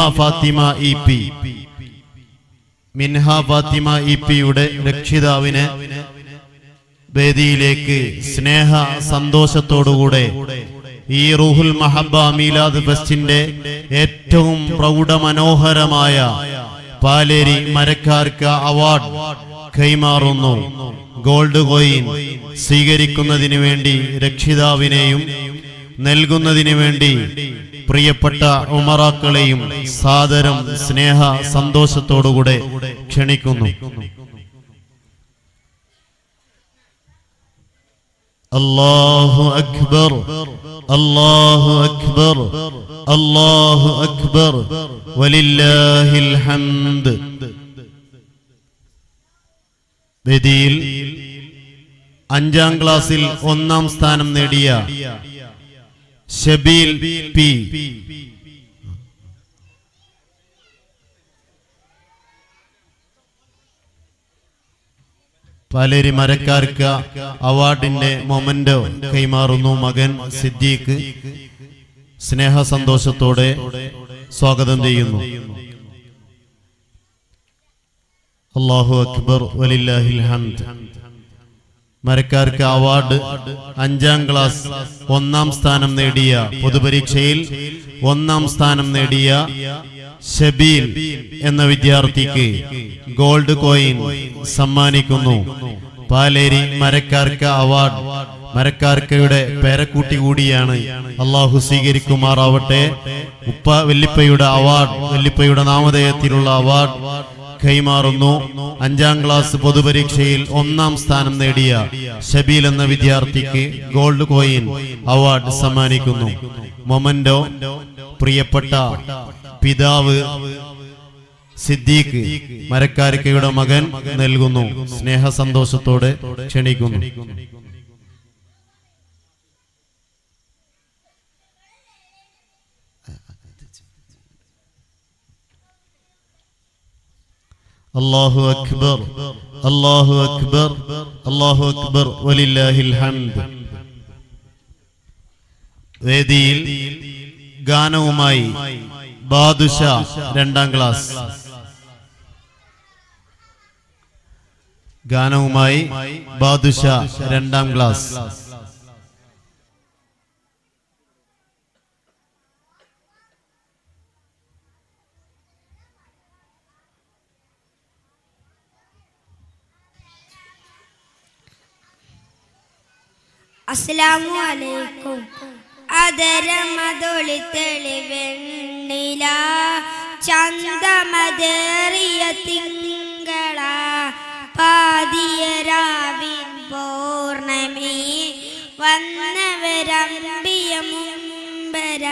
A: ഫാത്തിമ ഇ പിയുടെ രക്ഷിതാവിനെ വേദിയിലേക്ക് സ്നേഹ സന്തോഷത്തോടുകൂടെ ഈ റൂഹുൽ മഹബ്ബ മീലാദ് ഫെസ്റ്റിന്റെ ഏറ്റവും പ്രൗഢമനോഹരമായ പാലേരി മരക്കാർക്ക് അവാർഡ് കൈമാറുന്നു. ഗോൾഡ് കോയിൻ സ്വീകരിക്കുന്നതിന് വേണ്ടി രക്ഷിതാവിനെയും നൽകുന്നതിന് വേണ്ടി പ്രിയപ്പെട്ട ഉമറാക്കളെയും സാദരം സ്നേഹ സന്തോഷത്തോടുകൂടെ ക്ഷണിക്കുന്നു. അല്ലാഹു അക്ബർ, അല്ലാഹു അക്ബർ, അല്ലാഹു അക്ബർ, വലില്ലാഹിൽ ഹംദ്. വേദിയിൽ 5ാം ക്ലാസ്സിൽ 1ാം സ്ഥാനം നേടിയ ഷബീൽ പി പാലേരി മരക്കാർക്ക് അവാർഡിന്റെ മൊമെന്റോ കൈമാറുന്നു. മകൻ സിദ്ദീഖ് സ്നേഹ സന്തോഷത്തോടെ സ്വാഗതം ചെയ്യുന്നു. അല്ലാഹു അക്ബർ വലില്ലാഹിൽ ഹംദ്. മരക്കാർക്ക് അവാർഡ് 5ാം ക്ലാസ് 1ാം സ്ഥാനം നേടിയ പൊതുപരീക്ഷയിൽ 1ാം സ്ഥാനം നേടിയ ഷബീൽ എന്ന വിദ്യാർത്ഥിക്ക് ഗോൾഡ് കോയിൻ സമ്മാനിക്കുന്നു. പാലേരി മരക്കാർക്ക് അവാർഡ് മരക്കാർക്കയുടെ പേരക്കുട്ടി കൂടിയാണ്. അള്ളാഹു സ്വീകരിക്കുമാറാവട്ടെ. വെല്ലിപ്പയുടെ അവാർഡ്, വെല്ലിപ്പയുടെ നാമധേയത്തിലുള്ള അവാർഡ് കൈമാറുന്നു. 5ാം ക്ലാസ് പൊതുപരീക്ഷയിൽ 1ാം സ്ഥാനം നേടിയ ഷബീൽ എന്ന വിദ്യാർത്ഥിക്ക് ഗോൾഡ് കോയിൻ അവാർഡ് സമ്മാനിക്കുന്നു. മൊമന്റോ പ്രിയപ്പെട്ട പിതാവ് സിദ്ദീഖ് മരക്കാരിക്കയുടെ മകൻ നൽകുന്നു. സ്നേഹ സന്തോഷത്തോടെ ക്ഷണിക്കുന്നു. അല്ലാഹു അക്ബർ, അല്ലാഹു അക്ബർ, അല്ലാഹു അക്ബർ വലില്ലാഹിൽ ഹംദ്. വേദിയിൽ ഗാനവുമായി ബാദുഷ 2ാം ക്ലാസ്. ഗാനവുമായി ബാദുഷ 2ാം ക്ലാസ്.
D: അസ്സലാമു അലൈക്കും. അതരമതൊളി തെളിവെണ്ണില ചന്തമതേറിയ തിങ്കള പാതിയരാവിൻ പൗർണമി വന്നവരമ്പിയ മുമ്പര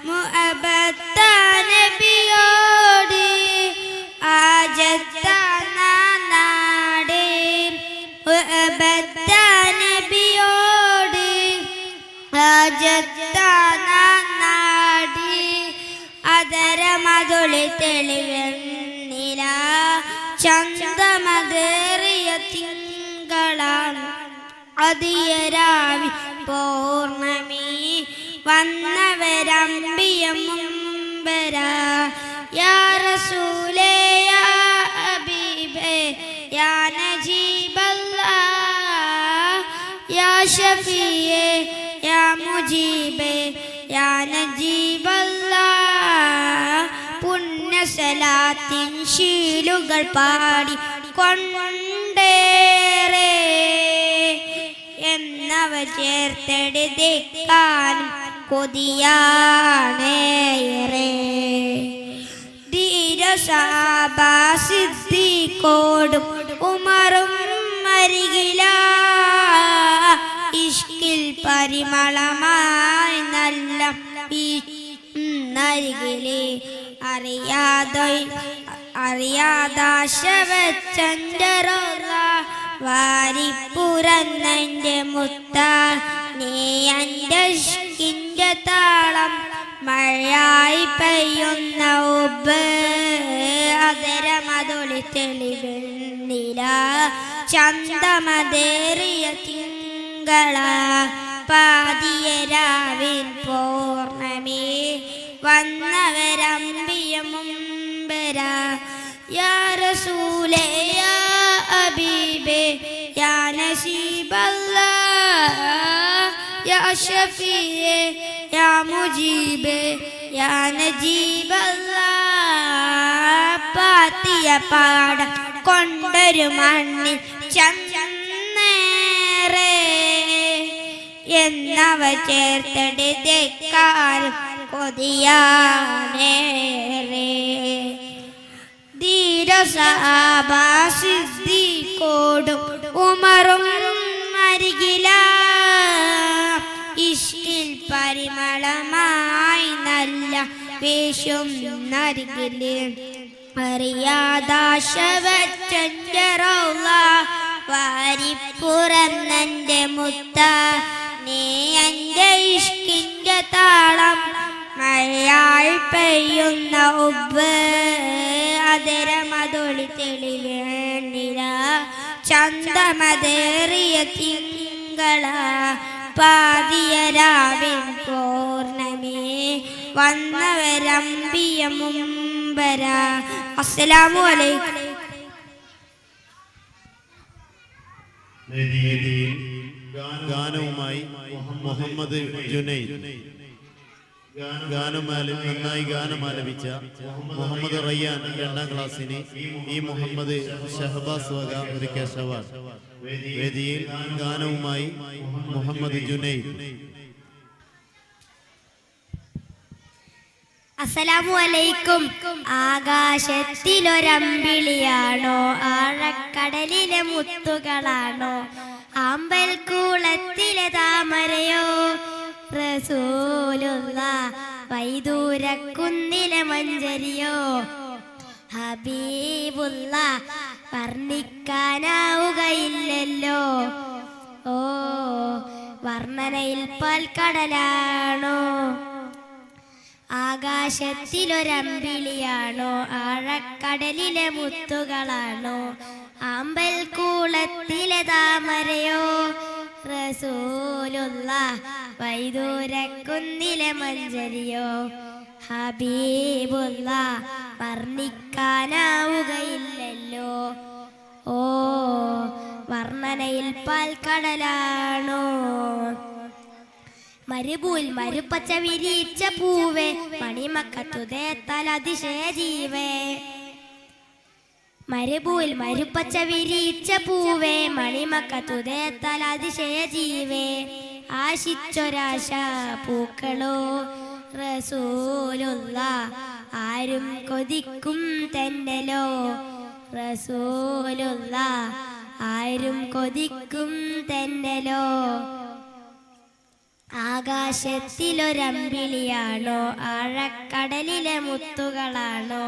D: മുഅബത്ത നബിയോട് ആജത്ത നാട് മുഅബത്ത നബിയോട് ആജത്ത നാട് അതരമതൊളി തെളിവെണ്ണില ചന്തമതേറിയ തിങ്കളാണ് അതിയരാവി പൗർണമി വന്നവരമ്പിയ മുമ്പര യാ റസൂലേ യാ ഹബീബേ യാ നജീബല്ലാഹ് യാ ഷഫീയേ യാ മുജീബേ യാ നജീബല്ലാഹ് പുണ്യസലാത്തിൻ ശീലുകൾ പാടി കൊണ്ടേറെ എന്നവ ചേർത്തെടുത്തേക്കാനും കൊതിയാണേറെ ധീരസാബാ സിദ്ദീഖോടും ഉമറും അരികില ഇഷ്കിൽ പരിമളമായി നല്ല നരികിലെ അറിയാദാശവച്ചഞ്ചരോള വാരിപ്പുറന്നൻ്റെ മുത്ത നീ എൻ്റെ ഇഷ്കിൻ്റെ താളം മഴയായി പെയ്യുന്ന ഉബ് അതരമതൊളി തെളിവെണ്ണില ചന്തമതേറിയ തിങ്കള പാതിയരാവിൻ പൗർണമി വന്നവരമ്പിയ മുമ്പര യാ റസൂലേ യാ ഹബീബേ യാ നസീബല്ലാഹ് യാ ഷഫീയേ യാ മുജീബേ യാ നജീബല്ലാഹ് പാത്തിയ പാട കൊണ്ടൊരു മണ്ണിൽ ചന്നേറെ എന്നവ ചേർത്തെടുത്തേക്കാനും കൊതിയാണേറെ ധീരസഹാബാ സിദ്ദീഖോടും ഉമറും അരികില ഇഷ്കിൽ പരിമളമായി നല്ല വേഷം നരികില് അറിയാദാശവച്ചഞ്ചരോള വാരിപ്പുറന്നൻ്റെ മുത്ത നീ എൻ്റെ ഇഷ്കിൻ്റെ താളം മഴയായി പെയ്യുന്ന ഉബ് അതരമതൊളി തെളിവെണ്ണില ചന്തമതേറിയ തിങ്കള പാതിയരാവിൻ പൗർണമി വന്നവരമ്പിയ മുമ്പര. അസ്സലാമു അലൈക്കും.
A: ഗാനവുമായി മുഹമ്മദ് ജുനൈദ് നന്നായി ഗാനം ആലപിച്ച മുഹമ്മദ് റയ്യാൻ 2ാം ക്ലാസ്സിന് ഈ മുഹമ്മദ് ഷഹബാസ് വക ഒരു കേശവാൻ. വേദിയിൽ ഗാനവുമായി മുഹമ്മദ് ജുനൈദ്.
D: അസ്സലാമു അലൈക്കും. ആകാശത്തിലൊരമ്പിളിയാണോ ആഴക്കടലിലെ മുത്തുകളാണോ ആമ്പൽ കൂളത്തിലെ താമരയോ റസൂലുള്ളാഹ് വൈദൂരക്കുന്നിലെ മഞ്ചരിയോ ഹബീബുള്ളാഹ് വർണ്ണിക്കാനാവുകയില്ലല്ലോ. ഓ വർണ്ണനയിൽ പാൽക്കടലാണോ ആകാശത്തിലൊരമ്പിളിയാണോ ആഴക്കടലിലെ മുത്തുകളാണോ ആമ്പൽ കൂളത്തിലെ താമരയോ റസൂലുള്ളാഹ് വൈദൂരക്കുന്നിലെ മഞ്ചരിയോ ഹബീബുള്ളാഹ് വർണ്ണിക്കാനാവുകയില്ലല്ലോ. ഓ വർണ്ണനയിൽ പാൽക്കടലാണോ മരുഭൂൽ മരുപ്പച്ച വിരിച്ച പൂവേ മണിമക്കത്തുതേത്താൽ അതിശയ ജീവേ മരുഭൂവിൽ മരുപ്പച്ച വിരിച്ച പൂവേ മണിമക്കത്തുതേത്താൽ അതിശയ ജീവേ ആശിച്ചൊരാശ പൂക്കളോ റസൂലുള്ള ആരും കൊതിക്കും തെന്നലോ റസൂലുള്ള ആരും കൊതിക്കും തെന്നലോ ആകാശത്തിലൊരമ്പിളിയാണോ ആഴക്കടലിലെ മുത്തുകളാണോ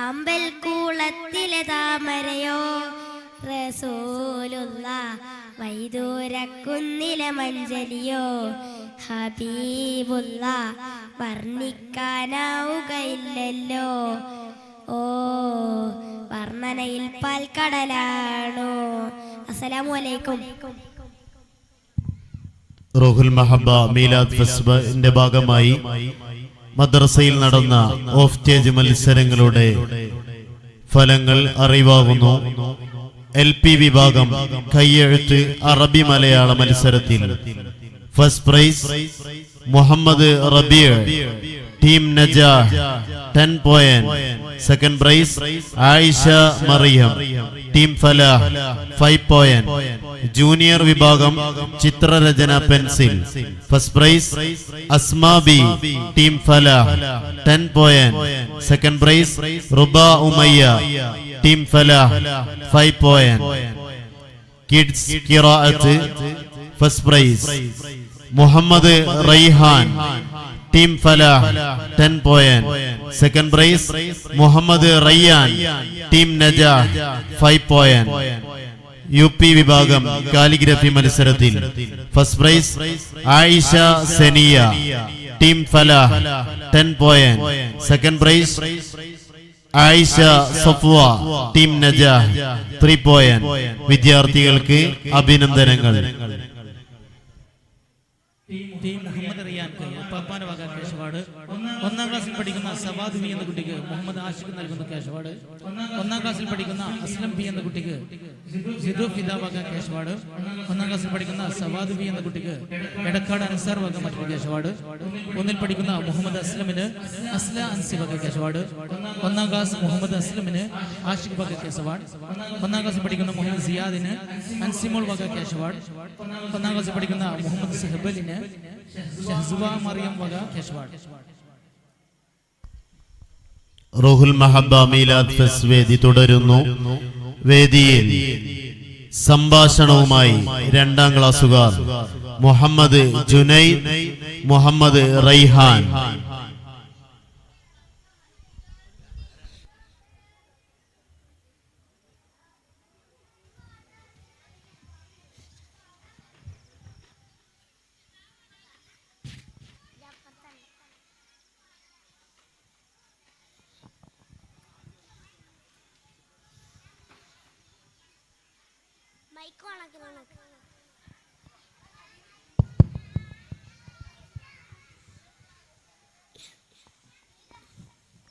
D: അമ്പൽ കൂളത്തിലെ താമരയോ റസൂലുള്ള വൈദൂരക്കുന്നിലെ മഞ്ചലിയോ ഹബീബുള്ള വർണ്ണിക്കാനാവുകയില്ലല്ലോ ഓ വർണ്ണനയിൽ പാൽക്കടലാണോ. അസ്സലാമു അലൈക്കും.
A: റൂഹുൽ മഹബ്ബ മീലാദ് ഫെസ്റ്റിവലിന്റെ ഭാഗമായി മദ്രസയിൽ നടന്ന ഓഫ് സ്റ്റേജ് മത്സരങ്ങളുടെ ഫലങ്ങൾ അറിവാകുന്നു. LP വിഭാഗം കയ്യെഴുത്ത് അറബി മലയാള മത്സരത്തിൽ first prize Muhammad Rabee team Najah 10 point. Second prize Ayisha Mariyam team Falah 5 point. Junior വിഭാഗം ചിത്രരചന pencil first prize Asma B team Falah 10 point. Second prize Ruba Umayya team Falah 5 point. Kids ഖിറാഅത്ത് first prize Muhammad Raihan team Falah 10 point. Second prize Muhammad Rayyan team Najah 5 point. UP വിഭാഗം കാലിഗ്രഫി മത്സരത്തിൽ first prize Ayisha Saniya team Falah 10 point. Second prize Ayisha Safwa team Najah 3 point. വിദ്യാർത്ഥികൾക്ക് അഭിനന്ദനങ്ങൾ.
C: ടീം മുഹമ്മദ് റിയാൻക്ക് പപ്പാന്റെ വക ക്യാഷ് അവാർഡ്. 1ാം ക്ലാസ്സിൽ പഠിക്കുന്ന സവാദ് ബി എന്ന കുട്ടിക്ക് മുഹമ്മദ് ആഷിഖ് നൽകുന്ന ക്യാഷ് അവാർഡ്. 1ാം ക്ലാസ്സിൽ പഠിക്കുന്ന അസ്ലം ബി എന്ന കുട്ടിക്ക് ജിദു ഫിദ വക ക്യാഷ് അവാർഡ്. 1ാം ക്ലാസ്സിൽ പഠിക്കുന്ന സവാദ് ബി എന്ന കുട്ടിക്ക് എടക്കാട് അൻസാർ വക മറ്റൊരു ക്യാഷ് അവാർഡ്. 1ൽ പഠിക്കുന്ന മുഹമ്മദ് അസ്ലമിന് അസ്ല അൻസി വക ക്യാഷ് അവാർഡ്. 1ാം ക്ലാസ് മുഹമ്മദ് അസ്ലമിന് ആഷിഖ് വക ക്യാഷ് അവാർഡ്. 1ാം ക്ലാസ്സിൽ പഠിക്കുന്ന മുഹമ്മദ് സിയാദിന് അൻസിമോൾ വക ക്യാഷ് അവാർഡ്. 1ാം ക്ലാസ്സിൽ പഠിക്കുന്ന മുഹമ്മദ് സഹബലിന് ഷഹ്സുവ മറിയം വക ക്യാഷ് അവാർഡ്.
A: റൂഹുൽ മഹബ്ബ മീലാദ് ഫെസ്റ്റ് വേദി തുടരുന്നു. വേദിയിൽ സംഭാഷണവുമായി 2ാം ക്ലാസ്സുകാർ മുഹമ്മദ് ജുനൈദ്, മുഹമ്മദ് റൈഹാൻ.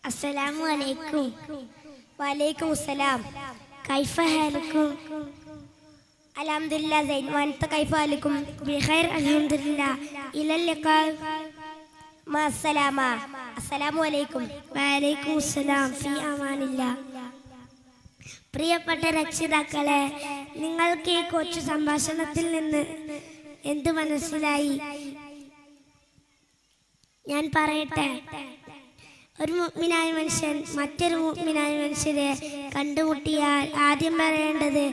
B: അസ്സലാമു അലൈക്കും. വലൈക്കും അസ്സലാം. കൈഫ ഹാലുക്കും? അൽഹംദുലില്ലാ സൈൻ. വഅൻത കൈഫ ഹാലുക്കും? ബിഖൈർ അൽഹംദുലില്ലാ. ഇലൽ ലിഖാ. മഅസ്സലാമ. അസ്സലാമു അലൈക്കും. വലൈക്കും അസ്സലാം. ഫീ അമാനില്ലാ. പ്രിയപ്പെട്ട രക്ഷിതാക്കളെ, നിങ്ങൾക്ക് ഈ കൊച്ചു സംഭാഷണത്തിൽ നിന്ന് എന്ത് മനസ്സിലായി? ഞാൻ പറയട്ടെ. ഒരു മുഅ്മിനായ മനുഷ്യൻ മറ്റൊരു മുഅ്മിനായ മനുഷ്യരെ കണ്ടുമുട്ടിയാൽ ആദ്യം പറയേണ്ടത്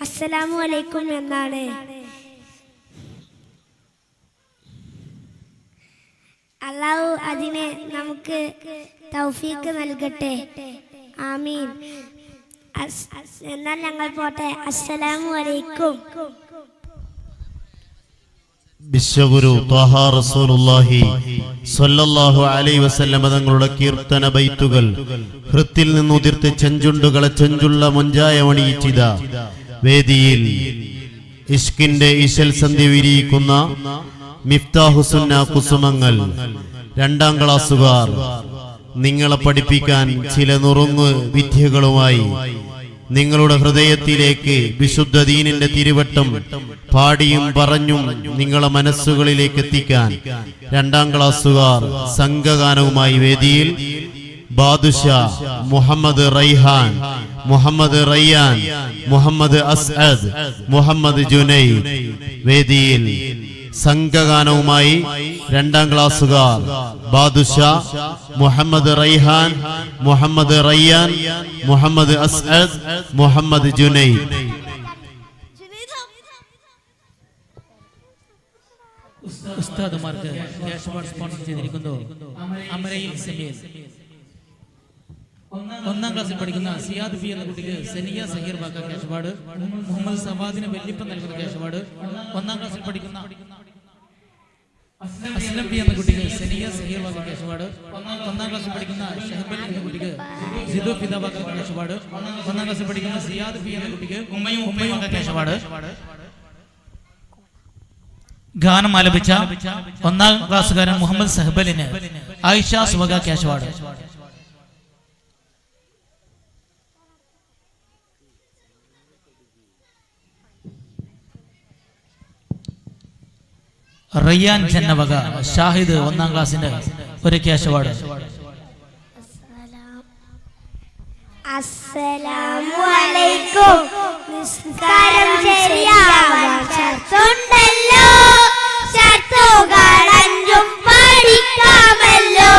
B: അസ്സലാമു അലൈക്കും എന്നാണ്. അല്ലാഹു അതിനെ നമുക്ക് തൗഫീക്ക് നൽകട്ടെ. ആമീൻ. എന്നാൽ ഞങ്ങൾ പോട്ടെ. അസ്സലാമു അലൈക്കും.
A: വിശ്വഗുരു ത്വാഹ റസൂലുള്ളാഹി സ്വല്ലല്ലാഹു അലൈഹി വസല്ലം തങ്ങളുടെ കീർത്തന ബൈത്തുകൾ ഹൃത്തിൽ നിന്നുതിർത്ത് ചെഞ്ചുണ്ടുകളെ ചെഞ്ചുള്ള മൊഞ്ചായ മണിയിച്ചിത വേദിയിൽ ഇഷ്കിന്റെ ഇശൽ സന്ധ്യ വിരിയിക്കുന്ന മിഫ്താഹുസുന്ന കുസുമങ്ങൾ 2ാം ക്ലാസ്സുകാർ നിങ്ങളെ പഠിപ്പിക്കാൻ ചില നുറുങ്ങ് വിദ്യകളുമായി നിങ്ങളുടെ ഹൃദയത്തിലേക്ക് വിശുദ്ധ ദീനിന്റെ തിരുവട്ടം പാടിയും പറഞ്ഞും നിങ്ങളെ മനസ്സുകളിലേക്ക് എത്തിക്കാൻ 2ാം ക്ലാസ്സുകാർ സംഘഗാനവുമായി വേദിയിൽ ബാദുഷ, മുഹമ്മദ് റൈഹാൻ, മുഹമ്മദ് റയ്യാൻ, മുഹമ്മദ് അസ്അദ്, മുഹമ്മദ് ജുനൈദ്. വേദിയിൽ സംഘഗാനവുമായി 2ാം ക്ലാസ്സുകാർ ബാദുഷ, മുഹമ്മദ് റൈഹാൻ, മുഹമ്മദ് റയ്യാൻ, മുഹമ്മദ് അസ്അദ്, മുഹമ്മദ് ജുനൈദ്.
E: ഉസ്താദുമാർക്ക് ക്യാഷ് അവാർഡ് സ്പോൺസർ ചെയ്തിരിക്കുന്നു അമരയിൽ സമീർ. 1ാം ക്ലാസ്സിൽ പഠിക്കുന്ന സിയാദ് ബി എന്ന കുട്ടിക്ക് സെനിയ സഹീർ ബാക്ക ക്യാഷ് അവാർഡ്. മുഹമ്മദ് സവാദിന് വെല്ലിപ്പം നൽകുന്ന ക്യാഷ് അവാർഡ്. 1ാം ക്ലാസ്സിൽ പഠിക്കുന്ന അസ്ലം ബി എന്ന കുട്ടിക്ക് സെനിയ സഹീർ ബാക്ക ക്യാഷ് അവാർഡ്. 1ാം ക്ലാസ്സിൽ പഠിക്കുന്ന ഷഹബൽ എന്ന കുട്ടിക്ക് ജിദു ഫിദ ബാക്ക ക്യാഷ് അവാർഡ്. 1ാം ക്ലാസ്സിൽ പഠിക്കുന്ന സിയാദ് ബി എന്ന കുട്ടിക്ക് ഉമ്മയും ക്യാഷ് അവാർഡ്. ഗാനം ആലപിച്ച 1ാം ക്ലാസ്സുകാരൻ മുഹമ്മദ് സഹബലിന് ആയിഷ സുബക ക്യാഷ് അവാർഡ്. റയ്യാൻ ജന്നവക ഷാഹിദ് 1ാം ക്ലാസ്സിന്റെ ഒരു ക്യാഷ് അവാർഡ്.
B: അസ്സലാമുഅലൈക്കും. നിസ്കാരം ശരിയാവാൻ ഷർത്തുണ്ടല്ലോ, ഷർത്തുകൾ 5ഉം പഠിക്കാമല്ലോ.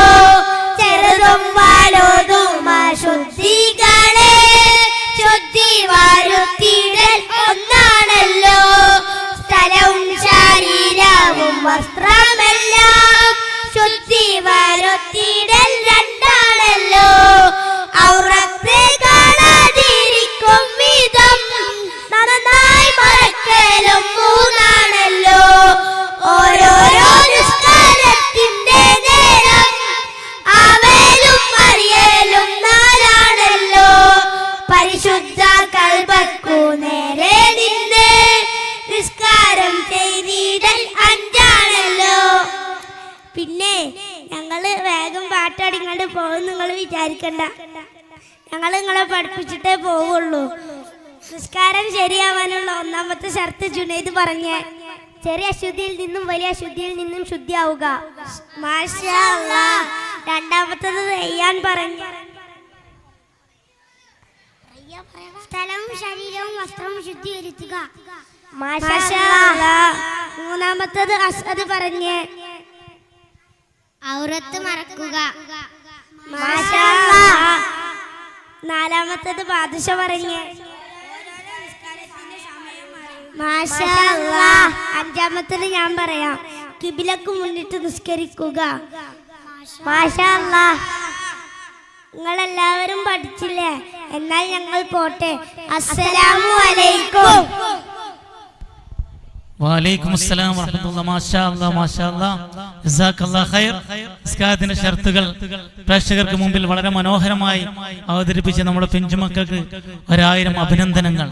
B: ചെറുതും വലുതും അശുദ്ധികളെ ശുദ്ധി വരുത്തിയിടൽ ഒന്നാണല്ലോ. സ്ഥലവും ശരീരവും വസ്ത്രമെല്ലാം ശുദ്ധി വരുത്തിയിടൽ 2ആണല്ലോ. ഔറത്തെ കാണാതിരിക്കും വിധം നന്നായി മറക്കലും 3ആണല്ലോ. ഓരോരോ നിസ്കാരത്തിന്റെ നേരം അവലും അറിയലും 4ആണല്ലോ. പരിശുദ്ധ കൽബക്കു നേരെ നിന്ന് നിസ്കാരം ചെയ്തിടൽ 5ആണല്ലോ. പിന്നെ ഞങ്ങള് വേഗം പാട്ടടിങ്ങാണ്ട് പോകും നിങ്ങൾ വിചാരിക്കണ്ട. ഞങ്ങൾ നിങ്ങളെ പഠിപ്പിച്ചിട്ടേ പോവുള്ളൂ. നിസ്കാരം ശരിയാവാനുള്ള 1ാമത്തെ ഷർത്ത് ജുനൈദ് പറഞ്ഞേ. ചെറിയ അശുദ്ധിയിൽ നിന്നും വലിയ അശുദ്ധിയിൽ നിന്നും ശുദ്ധിയാവുക. മാഷാ അല്ലാഹ്. 2ാമത്തത് റയ്യാൻ പറഞ്ഞു. സ്ഥലവും ശരീരവും വസ്ത്രവും ശുദ്ധീകരിക്കുക. മാഷാ അല്ലാഹ്. 3ാമത്തത് അസ്അദ് പറഞ്ഞേ. ഔറത്ത് മറക്കുക. മാഷാ അല്ലാഹ്. 4ാമത്തത് ബാദുഷ പറഞ്ഞേ. മാഷാ അല്ലാഹ്. 5ാമത്തത് ഞാൻ പറയാം. കിബിലക്ക് മുന്നിട്ട് നിസ്കരിക്കുക. മാഷാ അല്ലാഹ്. നിങ്ങളെല്ലാവരും പഠിച്ചില്ലേ? എന്നാൽ ഞങ്ങൾ പോട്ടെ. അസ്സലാമു അലൈക്കും.
E: വലൈക്കും അസ്സലാം വറഹ്മത്തുള്ളാഹി. മാഷാ അല്ലാഹ്, മാഷാ അല്ലാഹ്, ജസാക്കല്ലാഹ് ഖൈർ. നിസ്കാരത്തിന്റെ ഷർത്തുകൾ പ്രേക്ഷകർക്ക് മുമ്പിൽ വളരെ മനോഹരമായി അവതരിപ്പിച്ച നമ്മുടെ പിഞ്ചുമക്കൾക്ക് 1000 അഭിനന്ദനങ്ങൾ.